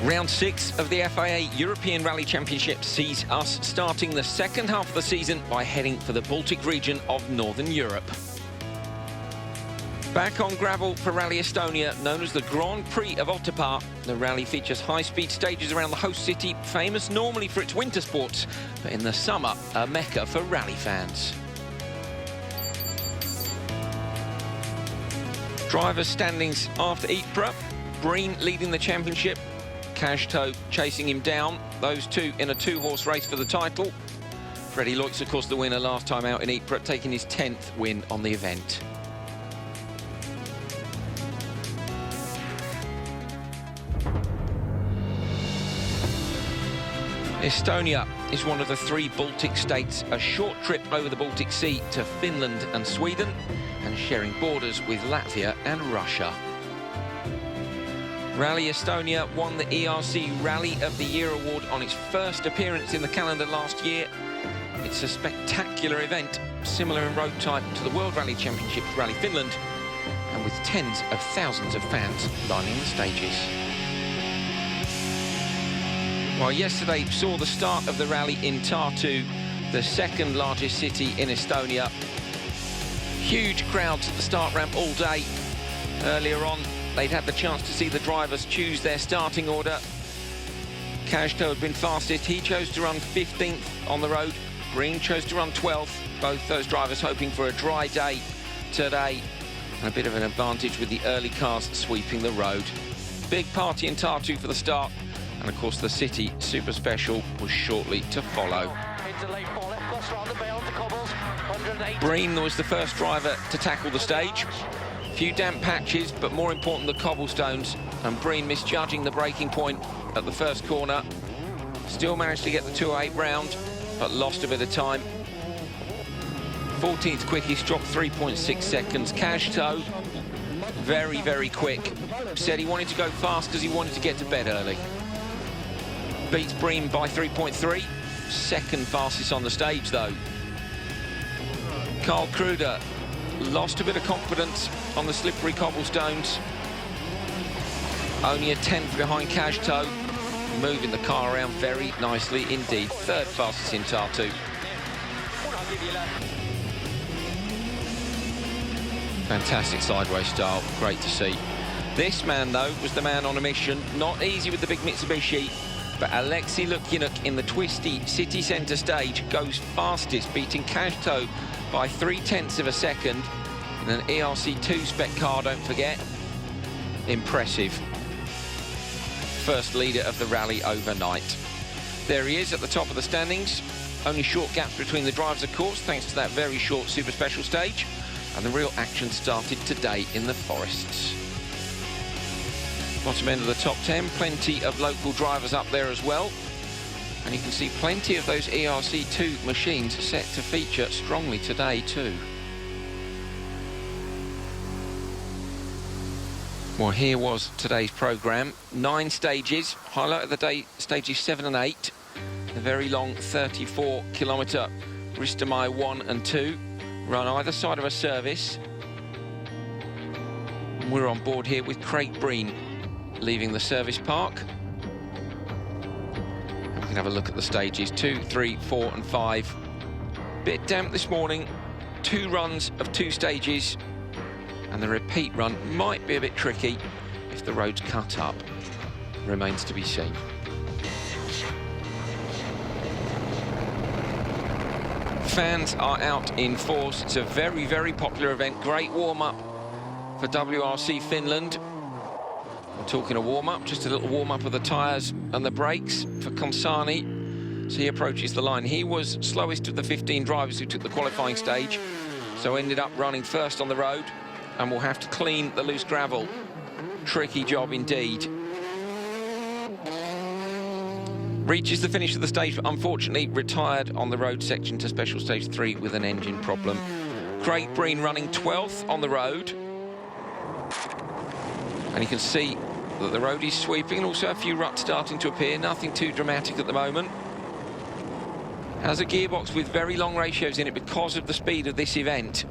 Round 6 of the FIA European Rally Championship sees us starting the second half of the season by heading for the Baltic region of Northern Europe. Back on gravel for Rally Estonia, known as the Grand Prix of Otepää, the rally features high-speed stages around the host city, famous normally for its winter sports, but in the summer, a mecca for rally fans. Drivers' standings after Ypres, Breen leading the championship, Cajto chasing him down, those two in a two-horse race for the title. Freddie Loix, of course, the winner last time out in Ypres, taking his 10th win on the event. Estonia is one of the 3 Baltic states, a short trip over the Baltic Sea to Finland and Sweden, and sharing borders with Latvia and Russia. Rally Estonia won the ERC Rally of the Year award on its first appearance in the calendar last year. It's a spectacular event, similar in road type to the World Rally Championship Rally Finland, and with tens of thousands of fans lining the stages. Well, yesterday saw the start of the rally in Tartu, the second largest city in Estonia. Huge crowds at the start ramp all day. Earlier on, they'd had the chance to see the drivers choose their starting order. Cajto had been fastest. He chose to run 15th on the road. Breen chose to run 12th. Both those drivers hoping for a dry day today. And a bit of an advantage with the early cars sweeping the road. Big party in Tartu for the start. And of course the city super special was shortly to follow. Breen was the first driver to tackle the stage. Few damp patches, but more important the cobblestones, and Breen misjudging the braking point at the first corner. Still managed to get the 208 round, but lost a bit of time. 14th quickest, dropped 3.6 seconds. Cajto, very, very quick. Said he wanted to go fast because he wanted to get to bed early. Beats Breen by 3.3. Second fastest on the stage, though. Carl Kruder lost a bit of confidence on the slippery cobblestones. Only a 10th behind Cajto, moving the car around very nicely indeed. Third fastest in Tartu. Fantastic sideways style, great to see. This man, though, was the man on a mission. Not easy with the big Mitsubishi, but Alexei Lukyanuk in the twisty city centre stage goes fastest, beating Cajto by 0.3 of a second in an ERC2 spec car, don't forget. Impressive. First leader of the rally overnight. There he is at the top of the standings. Only short gaps between the drivers, of course, thanks to that very short super special stage. And the real action started today in the forests. Bottom end of the top 10, plenty of local drivers up there as well. And you can see plenty of those ERC2 machines set to feature strongly today too. Well, here was today's programme. 9 stages. Highlight of the day, stages 7 and 8. The very long 34-kilometre Ristomai 1 and 2. Run either side of a service. And we're on board here with Craig Breen leaving the service park. We can have a look at the stages 2, 3, 4 and 5. Bit damp this morning. 2 runs of 2 stages. And the repeat run might be a bit tricky if the road's cut up. Remains to be seen. Fans are out in force. It's a very, very popular event. Great warm-up for WRC Finland. I'm talking a warm-up, just a little warm-up of the tyres and the brakes for Consani. So he approaches the line. He was slowest of the 15 drivers who took the qualifying stage, so ended up running first on the road and will have to clean the loose gravel. Tricky job indeed. Reaches the finish of the stage, but unfortunately retired on the road section to special stage 3 with an engine problem. Craig Breen running 12th on the road. And you can see that the road is sweeping and also a few ruts starting to appear. Nothing too dramatic at the moment. Has a gearbox with very long ratios in it because of the speed of this event.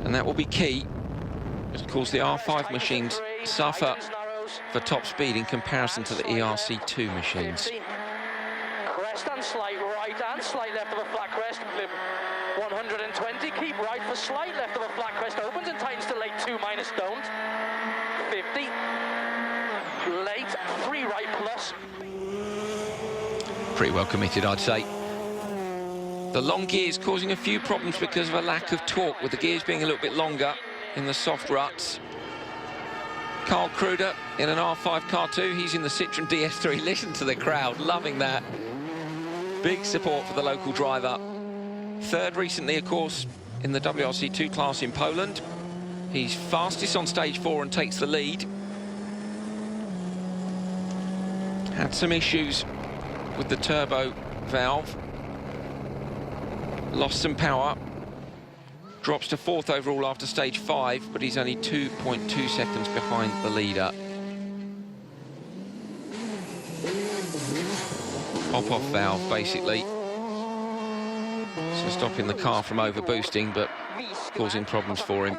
And that will be key. Of course, the R5 machines suffer for top speed in comparison to the ERC2 machines. Crest and slight right and slight left of a flat crest. 120, keep right for slight left of a flat crest, opens and tightens to late 2 minus don't. 50, late 3 right plus. Pretty well committed, I'd say. The long gears causing a few problems because of a lack of torque, with the gears being a little bit longer in the soft ruts. Carl Kruder in an R5 car too. He's in the Citroen DS3. Listen to the crowd, loving that. Big support for the local driver. Third recently, of course, in the WRC2 class in Poland. He's fastest on stage 4 and takes the lead. Had some issues with the turbo valve. Lost some power. Drops to 4th overall after stage 5, but he's only 2.2 seconds behind the leader. Pop-off valve, basically. So stopping the car from overboosting, but causing problems for him.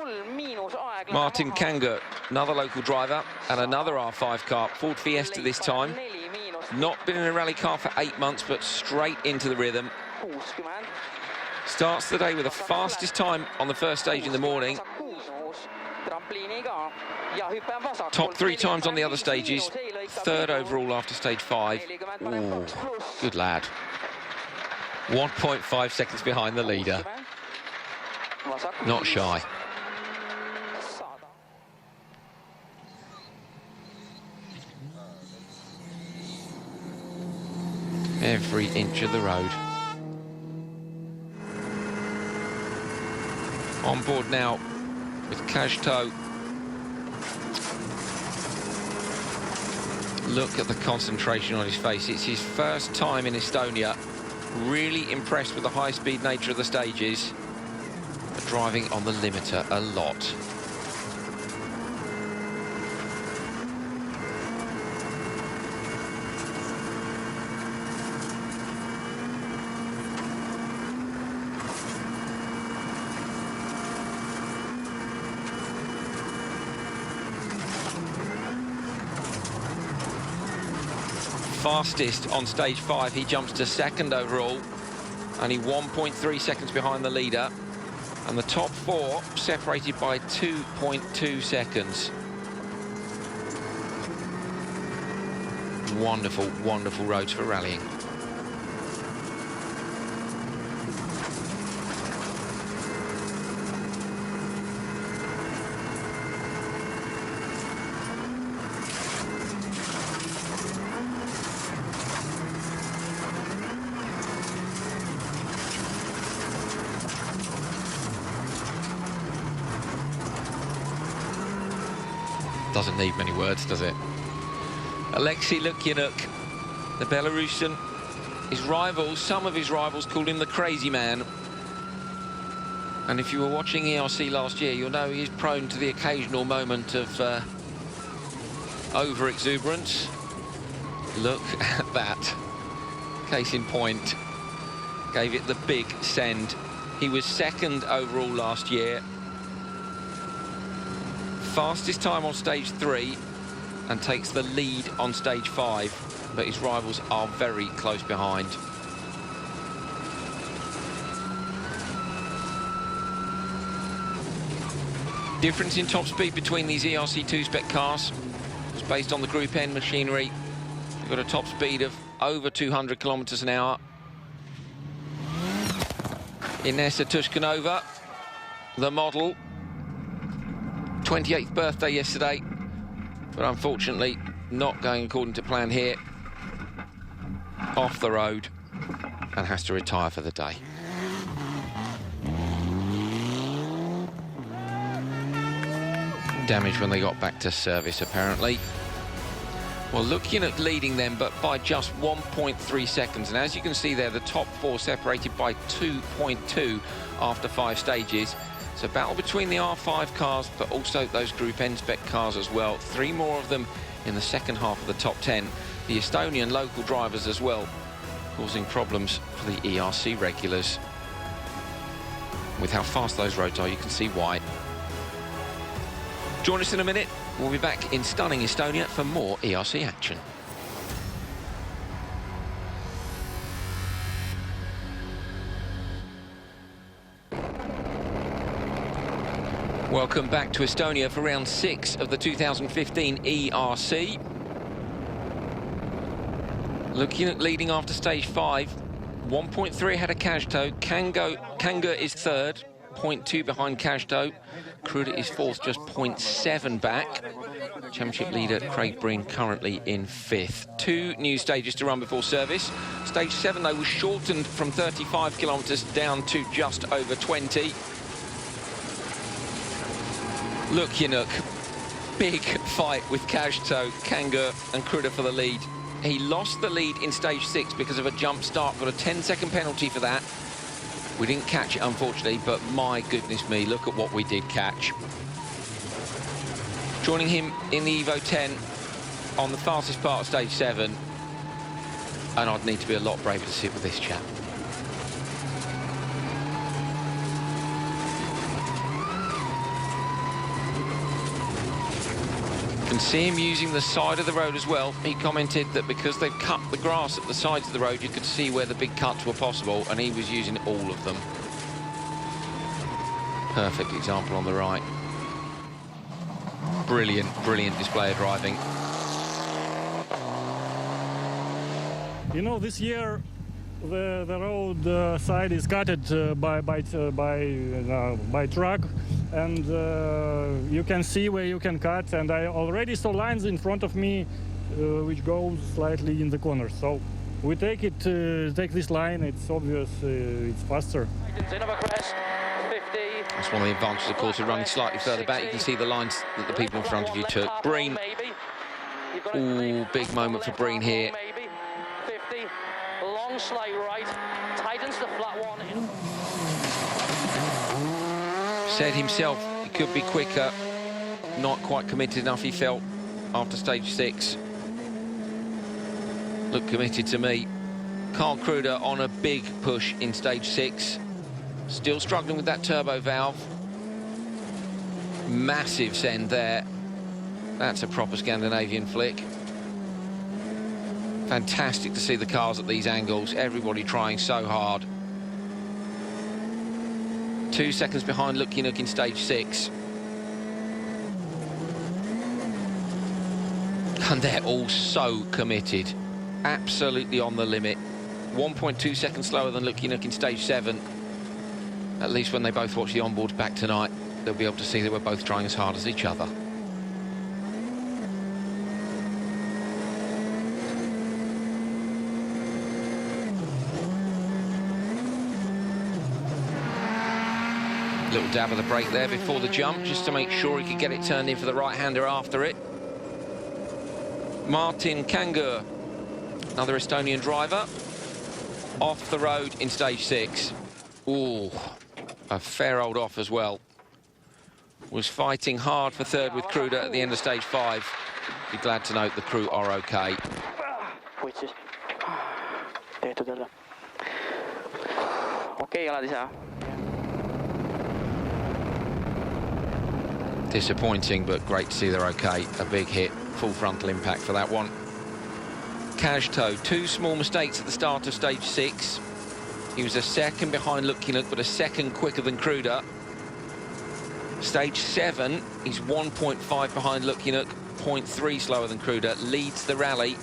Martin Kanger, another local driver, and another R5 car, Ford Fiesta this time. Not been in a rally car for 8 months, but straight into the rhythm. Starts the day with the fastest time on the first stage in the morning. Top 3 times on the other stages. 3rd overall after stage 5. Ooh, good lad. 1.5 seconds behind the leader. Not shy. Every inch of the road. On board now with Kajto. Look at the concentration on his face. It's his first time in Estonia. Really impressed with the high-speed nature of the stages. But driving on the limiter a lot. Fastest on stage 5, he jumps to 2nd overall, only 1.3 seconds behind the leader, and the top 4 separated by 2.2 seconds. Wonderful, wonderful roads for rallying. Doesn't need many words, does it? Alexei Lukyanuk, the Belarusian, his rivals, some of his rivals called him the crazy man. And if you were watching ERC last year, you'll know he is prone to the occasional moment of over-exuberance. Look at that. Case in point, gave it the big send. He was 2nd overall last year. Fastest time on stage 3 and takes the lead on stage 5, but his rivals are very close behind. Difference in top speed between these ERC2 spec cars is based on the Group N machinery. You've got a top speed of over 200 kilometers an hour. Inessa Tushkanova, the model, 28th birthday yesterday, but unfortunately not going according to plan here. Off the road and has to retire for the day. Damage when they got back to service, apparently. Well, looking at leading them, but by just 1.3 seconds. And as you can see there, the top 4 separated by 2.2 after 5 stages. It's a battle between the R5 cars, but also those Group N spec cars as well. 3 more of them in the second half of the top 10. The Estonian local drivers as well, causing problems for the ERC regulars. With how fast those roads are, you can see why. Join us in a minute We'll be back in stunning Estonia for more ERC action. Welcome back to Estonia for round 6 of the 2015 ERC. Looking at leading after stage 5, 1.3 ahead of Kajto. Kanga is third, 0.2 behind Kajto. Kruda is fourth, just 0.7 back. Championship leader Craig Breen currently in 5th. 2 new stages to run before service. Stage 7, though, was shortened from 35 kilometres down to just over 20. Lukyanuk, big fight with Kajto, Kanga and Kruda for the lead. He lost the lead in stage 6 because of a jump start, got a 10-second penalty for that. We didn't catch it, unfortunately, but my goodness me, look at what we did catch. Joining him in the Evo 10 on the fastest part of stage 7, and I'd need to be a lot braver to sit with this chap. You can see him using the side of the road as well. He commented that because they've cut the grass at the sides of the road, you could see where the big cuts were possible, and he was using all of them. Perfect example on the right. Brilliant, brilliant display of driving. You know, this year the road side is gutted by truck, and you can see where you can cut, and I already saw lines in front of me which go slightly in the corner. So we take this line. It's obvious it's faster. That's one of the advantages, of course, of running slightly further back. You can see the lines that the people in front of you took. Breen, ooh, big moment for Breen here. 50, long slight right, tightens the flat one. Said himself he could be quicker, not quite committed enough, he felt, after stage 6. Looked committed to me. Carl Kruda on a big push in stage 6. Still struggling with that turbo valve. Massive send there. That's a proper Scandinavian flick. Fantastic to see the cars at these angles. Everybody trying so hard. 2 seconds behind Lukyanuk in stage 6. And they're all so committed. Absolutely on the limit. 1.2 seconds slower than Lukyanuk in stage 7. At least when they both watch the onboards back tonight, they'll be able to see they were both trying as hard as each other. Little dab of the brake there before the jump, just to make sure he could get it turned in for the right-hander after it. Martin Kangur, another Estonian driver, off the road in stage 6. Ooh, a fair old off as well. Was fighting hard for third with Kruda at the end of stage 5. Be glad to note the crew are okay. Disappointing, but great to see they're okay. A big hit, full frontal impact for that one. Kajto, 2 small mistakes at the start of stage 6. He was a second behind Lukyanuk, but a second quicker than Kruda. Stage 7, he's 1.5 behind Lukyanuk, 0.3 slower than Kruda, leads the rally.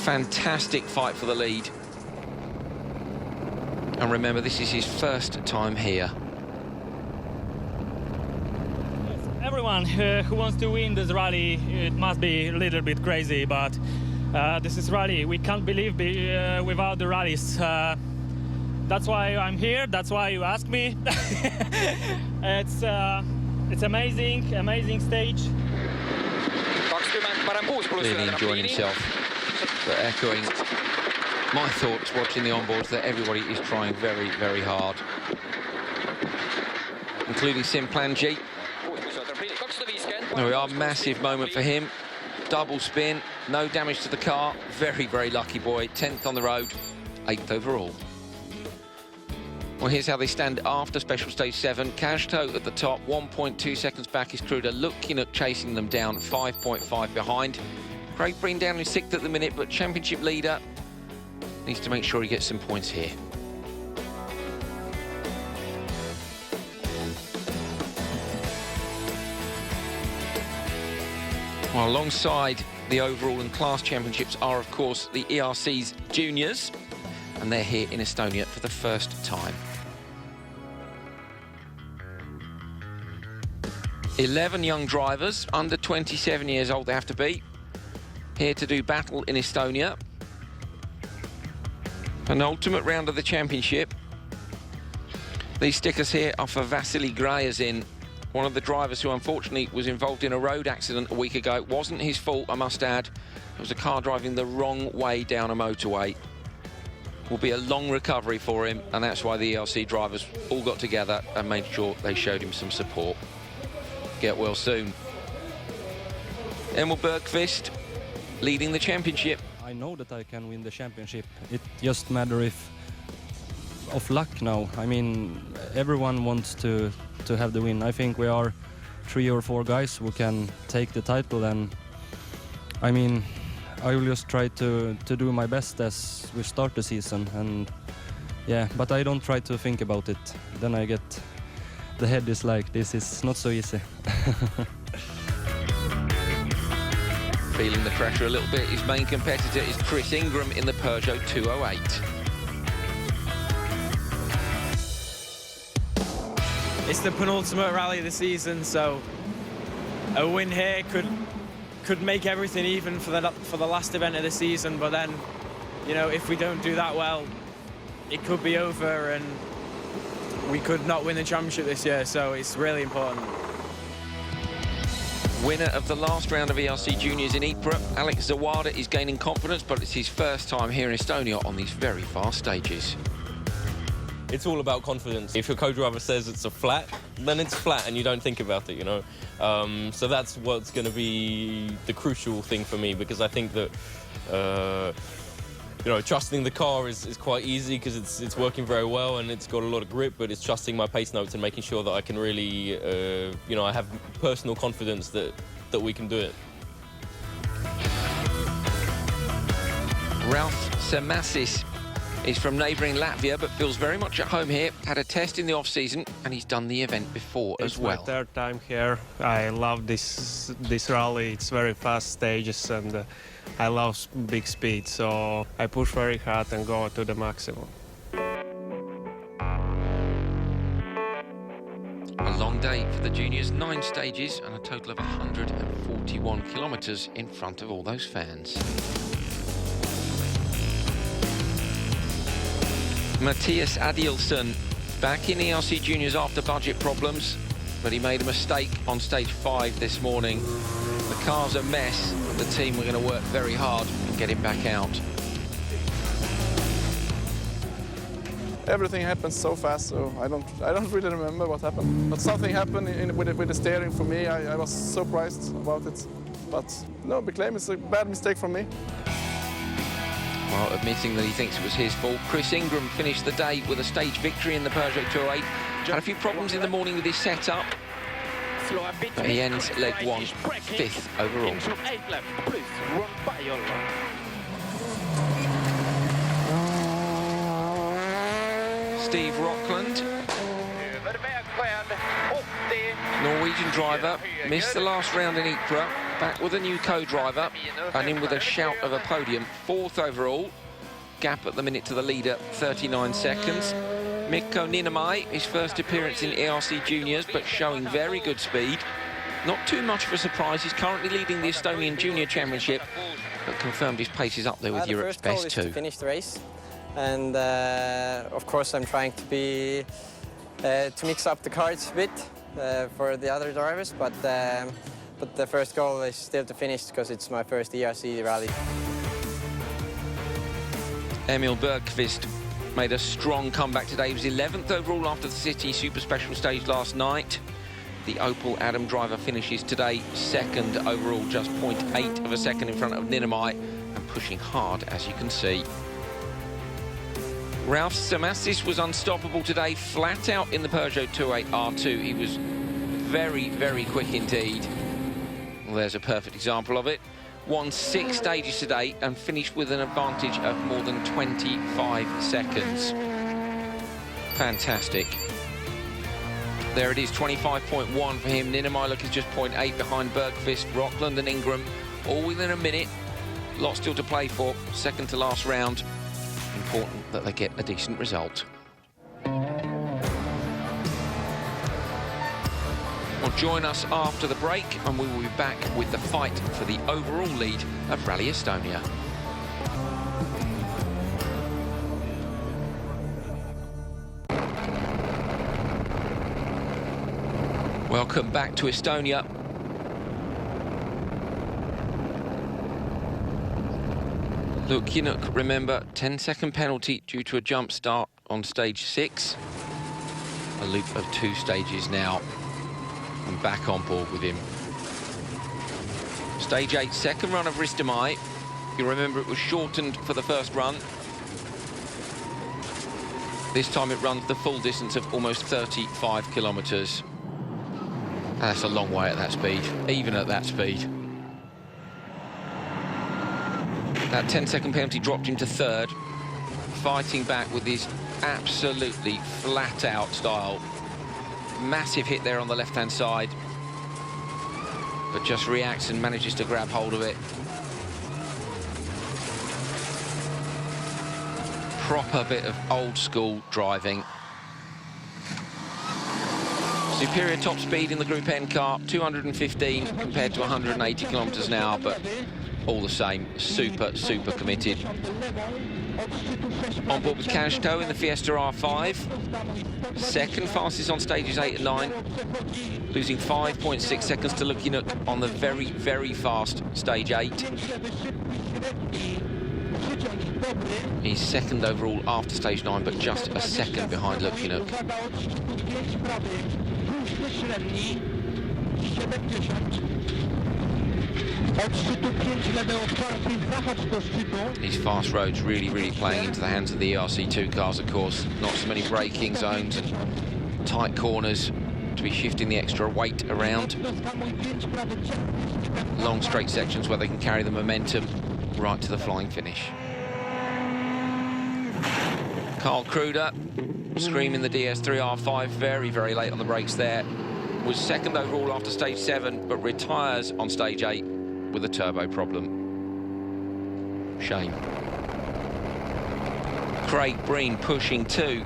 Fantastic fight for the lead. And remember, this is his first time here. Everyone who wants to win this rally, it must be a little bit crazy, but this is rally. We can't believe without the rallies. That's why I'm here. That's why you asked me. It's amazing, amazing stage. Really enjoying himself, but echoing my thoughts watching the onboards that everybody is trying very, very hard, including Sim Planji. There we are, massive moment for him. Double spin, no damage to the car. Very, very lucky boy. 10th on the road, 8th overall. Well, here's how they stand after Special Stage 7. Kajto at the top, 1.2 seconds back is Kruder, looking at chasing them down, 5.5 behind. Craig Breen down in 6th at the minute, but championship leader needs to make sure he gets some points here. Well, alongside the overall and class championships are, of course, the ERC's juniors, and they're here in Estonia for the first time. 11 young drivers, under 27 years old they have to be, here to do battle in Estonia. Penultimate round of the championship. These stickers here are for Vasily Grayazin, one of the drivers who unfortunately was involved in a road accident a week ago. It wasn't his fault, I must add. It was a car driving the wrong way down a motorway. Will be a long recovery for him, and that's why the ERC drivers all got together and made sure they showed him some support. Get well soon. Emil Bergqvist leading the championship. I know that I can win the championship. It just matters of luck now. I mean, everyone wants to have the win. I think we are 3 or 4 guys who can take the title, and I mean, I will just try to do my best as we start the season, and yeah, but I don't try to think about it. Then I get, the head is like, this is not so easy. Feeling the pressure a little bit, his main competitor is Chris Ingram in the Peugeot 208. It's the penultimate rally of the season, so a win here could make everything even for the last event of the season. But then, you know, if we don't do that well, it could be over and we could not win the championship this year. So it's really important. Winner of the last round of ERC Juniors in Ypres, Alex Zawada is gaining confidence, but it's his first time here in Estonia on these very fast stages. It's all about confidence. If your co-driver says it's a flat, then it's flat and you don't think about it, you know. So that's what's going to be the crucial thing for me, because I think that, you know, trusting the car is quite easy because it's working very well and it's got a lot of grip, but it's trusting my pace notes and making sure that I can really, you know, I have personal confidence that we can do it. Ralph Semasis is from neighbouring Latvia, but feels very much at home here. Had a test in the off-season, and he's done the event before as well. It's my 3rd time here. I love this rally. It's very fast stages, and I love big speed, so I push very hard and go to the maximum. A long day for the juniors, 9 stages and a total of 141 kilometres in front of all those fans. Matthias Adielsson back in ERC Juniors after budget problems, but he made a mistake on stage 5 this morning. The car's a mess, and the team were going to work very hard and get him back out. Everything happened so fast, so I don't really remember what happened. But something happened with the steering for me. I was surprised about it. But no, big claim, it's a bad mistake from me. Well, admitting that he thinks it was his fault, Chris Ingram finished the day with a stage victory in the Peugeot 208. Had a few problems in the morning with his setup, but he ends leg 1, 5th overall. Steve Rockland, Norwegian driver, missed the last round in Ypres, back with a new co-driver and in with a shout of a podium, 4th overall. Gap at the minute to the leader, 39 seconds. Mikko Ninemai, his first appearance in ERC Juniors, but showing very good speed. Not too much of a surprise, he's currently leading the Estonian Junior Championship, but confirmed his pace is up there with Europe's best too. The first goal is to finish the race, and of course I'm trying to mix up the cards a bit for the other drivers, but the first goal is still to finish because it's my first ERC rally. Emil Bergqvist made a strong comeback today. He was 11th overall after the City Super Special stage last night. The Opel Adam driver finishes today 2nd overall, just 0.8 of a second in front of Ninemai, and pushing hard, as you can see. Ralph Samasis was unstoppable today, flat out in the Peugeot 208 R2. He was very, very quick indeed. Well, there's a perfect example of it. Won 6 stages today and finished with an advantage of more than 25 seconds. Fantastic. There it is, 25.1 for him. Niedermayer is just 0.8 behind Bergqvist, Rockland and Ingram, all within a minute. Lots still to play for, second to last round. Important that they get a decent result. Well, join us after the break and we will be back with the fight for the overall lead of Rally Estonia. Welcome back to Estonia. Lukyanuk, remember, 10-second penalty due to a jump start on stage 6. A loop of 2 stages now. I'm back on board with him. Stage 8, second run of Ristamai. You remember it was shortened for the first run. This time it runs the full distance of almost 35 kilometres. That's a long way at that speed, even at that speed. That 10-second penalty dropped him to 3rd, fighting back with his absolutely flat-out style. Massive hit there on the left-hand side, but just reacts and manages to grab hold of it. Proper bit of old-school driving. Superior top speed in the Group N car, 215 compared to 180 kilometres an hour, but all the same, super, super committed. On board with Kashto in the Fiesta R5. Second fastest on stages 8 and 9. Losing 5.6 seconds to Lukyanuk on the very, very fast stage 8. He's second overall after stage 9, but just a second behind Lukyanuk. These fast roads really, really playing into the hands of the ERC2 cars, of course. Not so many braking zones and tight corners to be shifting the extra weight around. Long straight sections where they can carry the momentum right to the flying finish. Carl Kruder screaming the DS3 R5 very, very late on the brakes there. Was second overall after stage 7, but retires on stage 8 with a turbo problem. Shame. Craig Breen pushing 2.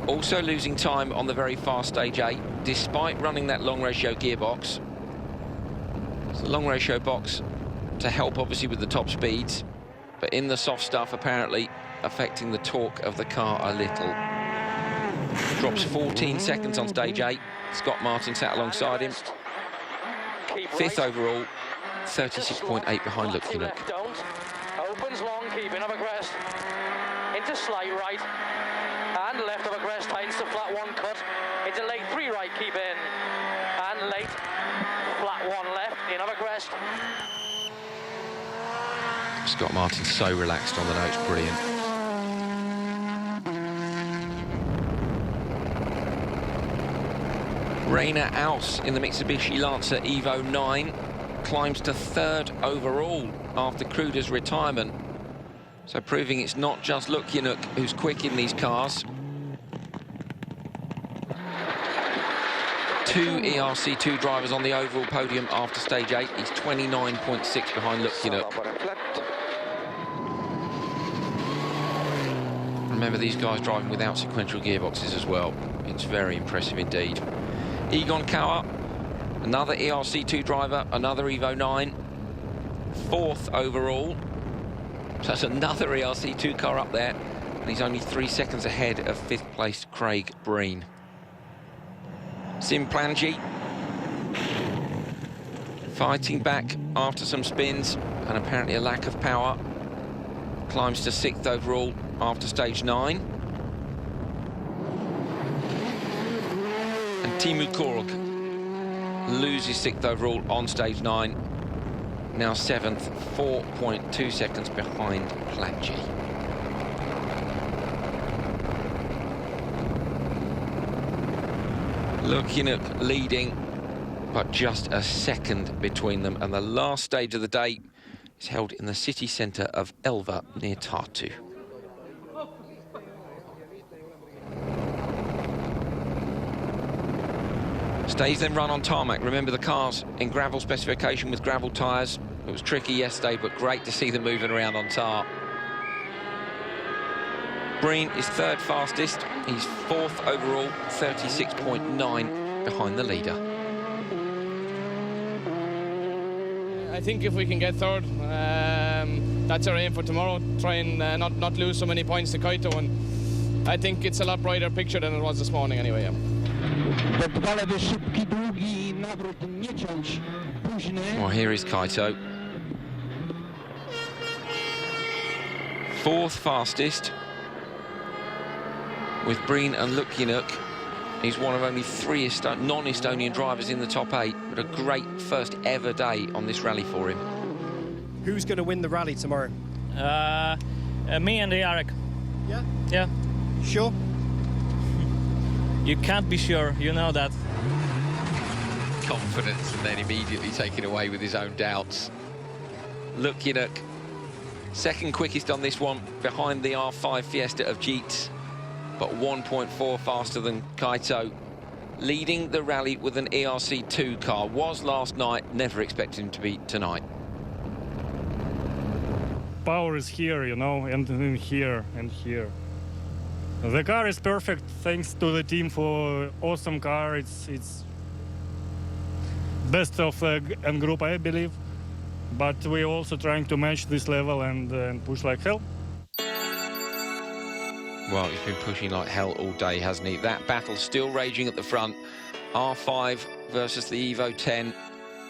Also losing time on the very fast stage 8, despite running that long ratio gearbox. It's a long ratio box to help obviously with the top speeds, but in the soft stuff apparently affecting the torque of the car a little. Drops 14 seconds on stage 8. Scott Martin sat alongside him. 5th overall, 36.8 behind Lukyanuk. Opens long, keeping up a crest. Into slight right. And left of a crest, tightens to flat 1 cut. Into late 3 right, keep in. And late, flat 1 left, in of a crest. Scott Martin's so relaxed on the notes, brilliant. Rainer Aus in the Mitsubishi Lancer Evo 9 climbs to 3rd overall after Kruder's retirement. So proving it's not just Lukyanuk who's quick in these cars. 2 ERC2 drivers on the overall podium after stage 8. He's 29.6 behind Lukyanuk. Remember, these guys driving without sequential gearboxes as well. It's very impressive indeed. Egon Kauer, another ERC2 driver, another Evo 9, 4th overall. So that's another ERC2 car up there, and he's only 3 seconds ahead of 5th placed Craig Breen. Sim Planji fighting back after some spins and apparently a lack of power. Climbs to 6th overall after stage 9. And Teemu Korg loses 6th overall on stage 9. Now 7th, 4.2 seconds behind Planji. Lukyanuk leading, but just a second between them. And the last stage of the day is held in the city centre of Elva near Tartu. Stays then run on tarmac. Remember the cars in gravel specification with gravel tyres. It was tricky yesterday, but great to see them moving around on tar. Breen is third fastest. He's fourth overall, 36.9 behind the leader. I think if we can get third, that's our aim for tomorrow. Try and not lose so many points to Kaito, and I think it's a lot brighter picture than it was this morning anyway. Yeah. Well, here is Kaito. Fourth fastest, with Breen and Lukyanuk. He's one of only 3 non-Estonian drivers in the top 8, but a great first ever day on this rally for him. Who's going to win the rally tomorrow? Me and ERC. Yeah? Yeah. Sure? You can't be sure, you know that. Confidence and then immediately taken away with his own doubts. Lukyanuk, second quickest on this one, behind the R5 Fiesta of Jeets, but 1.4 faster than Kaito. Leading the rally with an ERC2 car. Was last night, never expected him to be tonight. Power is here, you know, and then here and here. The car is perfect, thanks to the team for awesome car. It's best of the group, I believe. But we're also trying to match this level and push like hell. Well, he's been pushing like hell all day, hasn't he? That battle still raging at the front. R5 versus the Evo 10.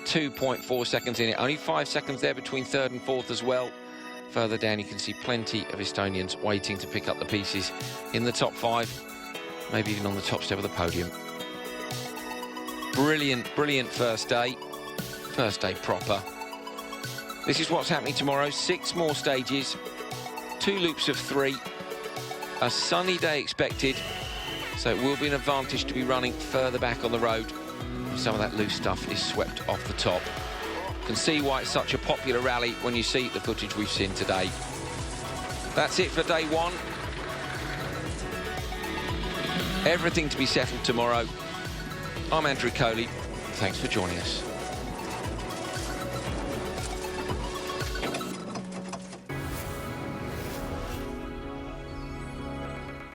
2.4 seconds in it. Only 5 seconds there between third and fourth as well. Further down, you can see plenty of Estonians waiting to pick up the pieces in the top 5, maybe even on the top step of the podium. Brilliant, brilliant first day. First day proper. This is what's happening tomorrow. 6 more stages, 2 loops of 3. A sunny day expected, so it will be an advantage to be running further back on the road. Some of that loose stuff is swept off the top. You can see why it's such a popular rally when you see the footage we've seen today. That's it for day 1. Everything to be settled tomorrow. I'm Andrew Coley. Thanks for joining us.